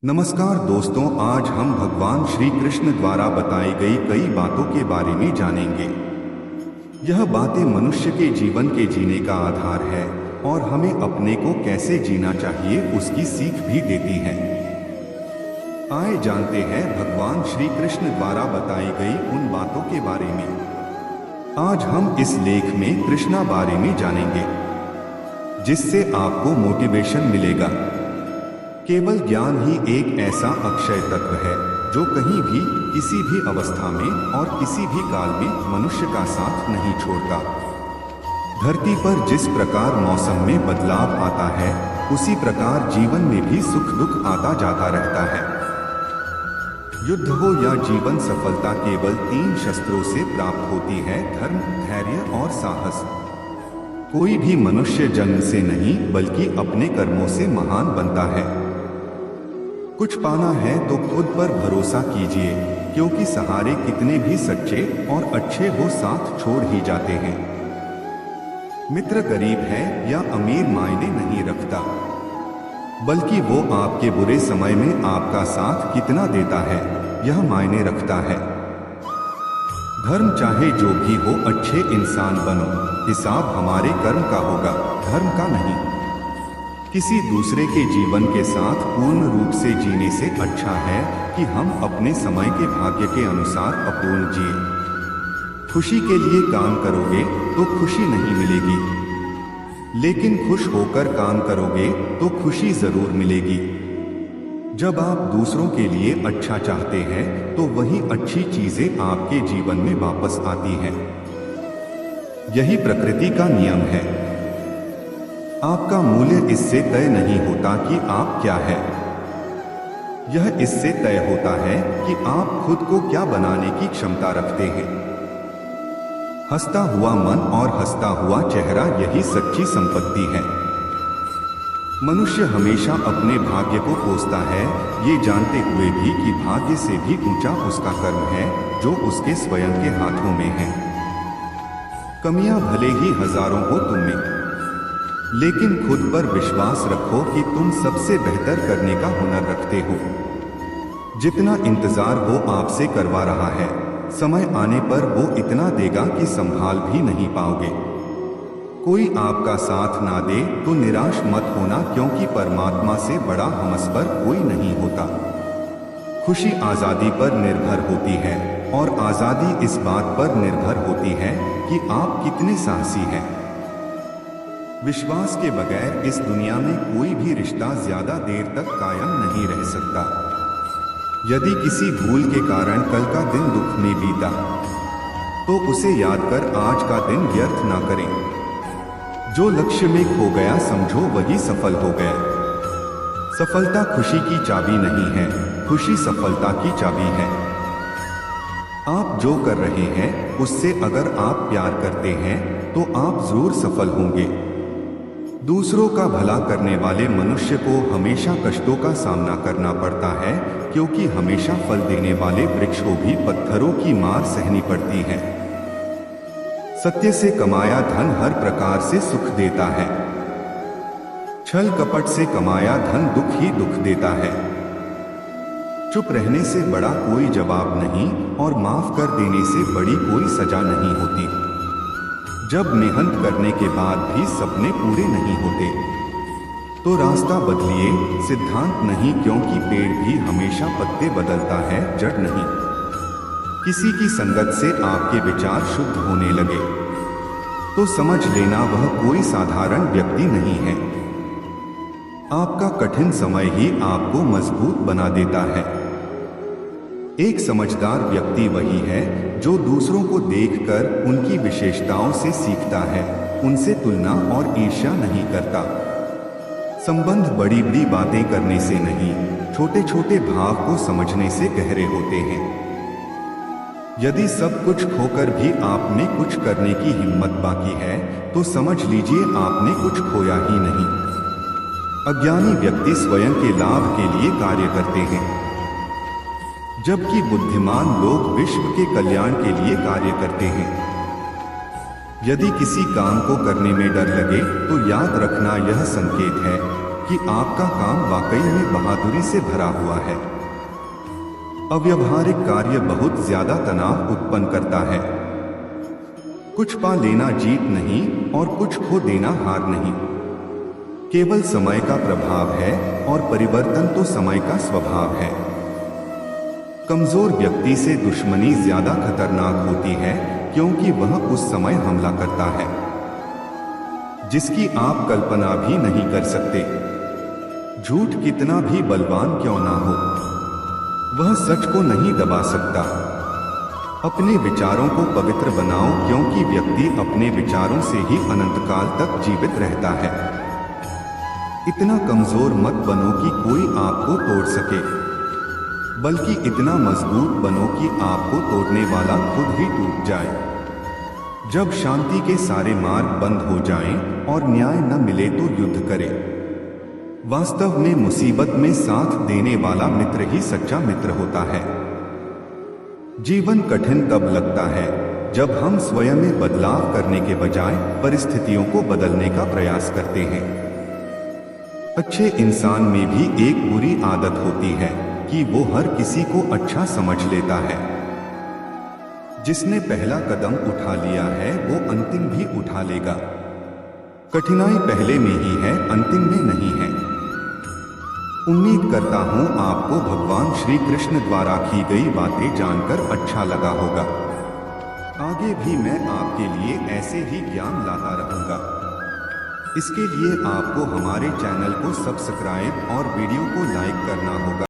नमस्कार दोस्तों, आज हम भगवान श्री कृष्ण द्वारा बताई गई कई बातों के बारे में जानेंगे। यह बातें मनुष्य के जीवन के जीने का आधार है और हमें अपने को कैसे जीना चाहिए उसकी सीख भी देती हैं। आइए जानते हैं भगवान श्री कृष्ण द्वारा बताई गई उन बातों के बारे में। आज हम इस लेख में कृष्णा बारे में जानेंगे, जिससे आपको मोटिवेशन मिलेगा। केवल ज्ञान ही एक ऐसा अक्षय तत्व है जो कहीं भी, किसी भी अवस्था में और किसी भी काल में मनुष्य का साथ नहीं छोड़ता। धरती पर जिस प्रकार मौसम में बदलाव आता है, उसी प्रकार जीवन में भी सुख दुख आता जाता रहता है। युद्ध हो या जीवन सफलता केवल 3 शस्त्रों से प्राप्त होती है: धर्म, धैर्य और साहस। कोई भी मनुष्य जन्म से नहीं बल्कि अपने कर्मों से महान बनता है। कुछ पाना है तो खुद पर भरोसा कीजिए, क्योंकि सहारे कितने भी सच्चे और अच्छे हो, साथ छोड़ ही जाते हैं। मित्र गरीब है या अमीर मायने नहीं रखता, बल्कि वो आपके बुरे समय में आपका साथ कितना देता है यह मायने रखता है। धर्म चाहे जो भी हो, अच्छे इंसान बनो। हिसाब हमारे कर्म का होगा, धर्म का नहीं। किसी दूसरे के जीवन के साथ पूर्ण रूप से जीने से अच्छा है कि हम अपने समय के भाग्य के अनुसार अपूर्ण जिए। खुशी के लिए काम करोगे तो खुशी नहीं मिलेगी, लेकिन खुश होकर काम करोगे तो खुशी जरूर मिलेगी। जब आप दूसरों के लिए अच्छा चाहते हैं तो वही अच्छी चीजें आपके जीवन में वापस आती हैं। यही प्रकृति का नियम है। आपका मूल्य इससे तय नहीं होता कि आप क्या है, यह इससे तय होता है कि आप खुद को क्या बनाने की क्षमता रखते हैं। हंसता हुआ मन और हंसता हुआ चेहरा, यही सच्ची संपत्ति है। मनुष्य हमेशा अपने भाग्य को कोसता है, ये जानते हुए भी कि भाग्य से भी ऊंचा उसका कर्म है जो उसके स्वयं के हाथों में है। कमियां भले ही हजारों हो तुम में, लेकिन खुद पर विश्वास रखो कि तुम सबसे बेहतर करने का हुनर रखते हो। जितना इंतजार वो आपसे करवा रहा है, समय आने पर वो इतना देगा कि संभाल भी नहीं पाओगे। कोई आपका साथ ना दे तो निराश मत होना, क्योंकि परमात्मा से बड़ा हमसफर कोई नहीं होता। खुशी आजादी पर निर्भर होती है और आजादी इस बात पर निर्भर होती है कि आप कितने साहसी हैं। विश्वास के बगैर इस दुनिया में कोई भी रिश्ता ज्यादा देर तक कायम नहीं रह सकता। यदि किसी भूल के कारण कल का दिन दुख में बीता, तो उसे याद कर आज का दिन व्यर्थ ना करें। जो लक्ष्य में खो गया समझो वही सफल हो गया। सफलता खुशी की चाबी नहीं है, खुशी सफलता की चाबी है। आप जो कर रहे हैं उससे अगर आप प्यार करते हैं तो आप जरूर सफल होंगे। दूसरों का भला करने वाले मनुष्य को हमेशा कष्टों का सामना करना पड़ता है, क्योंकि हमेशा फल देने वाले वृक्ष को भी पत्थरों की मार सहनी पड़ती है। सत्य से कमाया धन हर प्रकार से सुख देता है, छल कपट से कमाया धन दुख ही दुख देता है। चुप रहने से बड़ा कोई जवाब नहीं और माफ कर देने से बड़ी कोई सजा नहीं होती। जब मेहनत करने के बाद भी सपने पूरे नहीं होते तो रास्ता बदलिए, सिद्धांत नहीं, क्योंकि पेड़ भी हमेशा पत्ते बदलता है, जड़ नहीं। किसी की संगत से आपके विचार शुद्ध होने लगे तो समझ लेना वह कोई साधारण व्यक्ति नहीं है। आपका कठिन समय ही आपको मजबूत बना देता है। एक समझदार व्यक्ति वही है जो दूसरों को देखकर उनकी विशेषताओं से सीखता है, उनसे तुलना और ईर्ष्या नहीं करता। संबंध बड़ी बड़ी बातें करने से नहीं, छोटे छोटे भाव को समझने से गहरे होते हैं। यदि सब कुछ खोकर भी आप में कुछ करने की हिम्मत बाकी है तो समझ लीजिए आपने कुछ खोया ही नहीं। अज्ञानी व्यक्ति स्वयं के लाभ के लिए कार्य करते हैं, जबकि बुद्धिमान लोग विश्व के कल्याण के लिए कार्य करते हैं। यदि किसी काम को करने में डर लगे तो याद रखना यह संकेत है कि आपका काम वाकई में बहादुरी से भरा हुआ है। अव्यावहारिक कार्य बहुत ज्यादा तनाव उत्पन्न करता है। कुछ पा लेना जीत नहीं और कुछ खो देना हार नहीं। केवल समय का प्रभाव है और परिवर्तन तो समय का स्वभाव है। कमजोर व्यक्ति से दुश्मनी ज्यादा खतरनाक होती है क्योंकि वह उस समय हमला करता है जिसकी आप कल्पना भी नहीं कर सकते। झूठ कितना भी बलवान क्यों ना हो, वह सच को नहीं दबा सकता। अपने विचारों को पवित्र बनाओ क्योंकि व्यक्ति अपने विचारों से ही अनंत काल तक जीवित रहता है। इतना कमजोर मत बनो कि कोई आपको तोड़ सके, बल्कि इतना मजबूत बनो कि आपको तोड़ने वाला खुद ही टूट जाए। जब शांति के सारे मार्ग बंद हो जाएं और न्याय न मिले तो युद्ध करें। वास्तव में मुसीबत में साथ देने वाला मित्र ही सच्चा मित्र होता है। जीवन कठिन तब लगता है जब हम स्वयं में बदलाव करने के बजाय परिस्थितियों को बदलने का प्रयास करते हैं। अच्छे इंसान में भी एक बुरी आदत होती है कि वो हर किसी को अच्छा समझ लेता है। जिसने पहला कदम उठा लिया है वो अंतिम भी उठा लेगा। कठिनाई पहले में ही है, अंतिम में नहीं है। उम्मीद करता हूँ आपको भगवान श्री कृष्ण द्वारा की गई बातें जानकर अच्छा लगा होगा। आगे भी मैं आपके लिए ऐसे ही ज्ञान लाता रहूंगा। इसके लिए आपको हमारे चैनल को सब्सक्राइब और वीडियो को लाइक करना होगा।